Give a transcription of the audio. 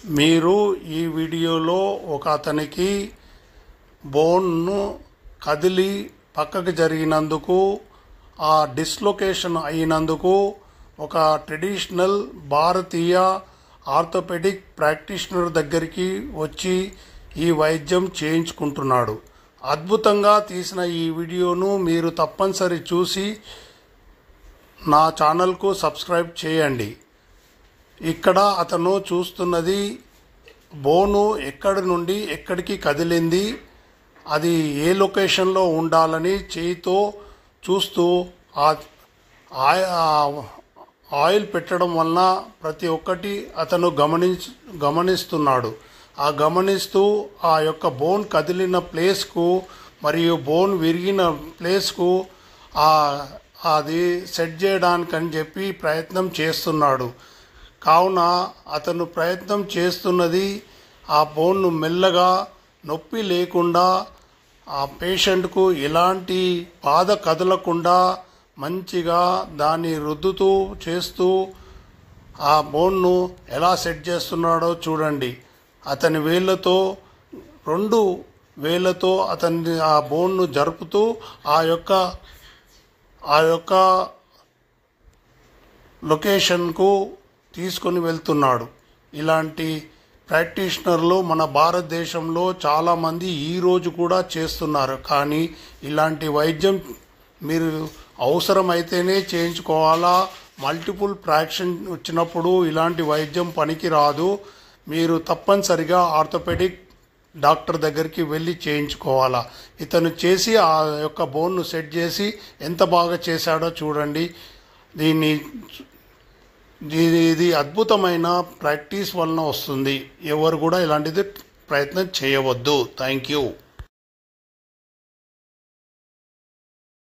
మీరు ఈ వీడియోలో ఒక అతనికి బోన్ను కదిలి పక్కకి జరిగినందుకు ఆ డిస్లొకేషన్ అయినందుకు ఒక ట్రెడిషనల్ భారతీయ ఆర్థోపెడిక్ ప్రాక్టీషనర్ దగ్గరికి వచ్చి ఈ వైద్యం చేయించుకుంటున్నాడు. అద్భుతంగా తీసిన ఈ వీడియోను మీరు తప్పనిసరి చూసి నా ఛానల్కు సబ్స్క్రైబ్ చేయండి. ఇక్కడ అతను చూస్తున్నది బోను ఎక్కడి నుండి ఎక్కడికి కదిలింది, అది ఏ లొకేషన్లో ఉండాలని చేయితో చూస్తూ ఆయిల్ పెట్టడం వలన ప్రతి ఒక్కటి అతను గమనిస్తున్నాడు. గమనిస్తూ ఆ యొక్క బోన్ కదిలిన ప్లేస్కు మరియు బోన్ విరిగిన ప్లేస్కు అది సెట్ చేయడానికని చెప్పి ప్రయత్నం చేస్తున్నాడు. కావున అతను ప్రయత్నం చేస్తున్నది ఆ బోన్ను మెల్లగా నొప్పి లేకుండా ఆ పేషెంట్కు ఎలాంటి బాధ కదలకుండా మంచిగా దాన్ని రుద్దుతూ చేస్తూ ఆ బోన్ను ఎలా సెట్ చేస్తున్నాడో చూడండి. అతని రెండు వేళ్ళతో అతని ఆ బోన్ను జరుపుతూ ఆ యొక్క లొకేషన్కు తీసుకొని వెళ్తున్నాడు. ఇలాంటి ప్రాక్టీషనర్లు మన భారతదేశంలో చాలామంది ఈరోజు కూడా చేస్తున్నారు. కానీ ఇలాంటి వైద్యం మీరు అవసరమైతేనే చేయించుకోవాలా. మల్టిపుల్ ఫ్రాక్షన్ వచ్చినప్పుడు ఇలాంటి వైద్యం పనికి రాదు. మీరు తప్పనిసరిగా ఆర్థోపెడిక్ డాక్టర్ దగ్గరికి వెళ్ళి చేయించుకోవాలా. ఇతను చేసి ఆ యొక్క బోన్ను సెట్ చేసి ఎంత బాగా చేశాడో చూడండి. ఇది అద్భుతమైన ప్రాక్టీస్ వలన వస్తుంది. ఎవరు కూడా ఇలాంటిది ప్రయత్నం చేయవద్దు. Thank you.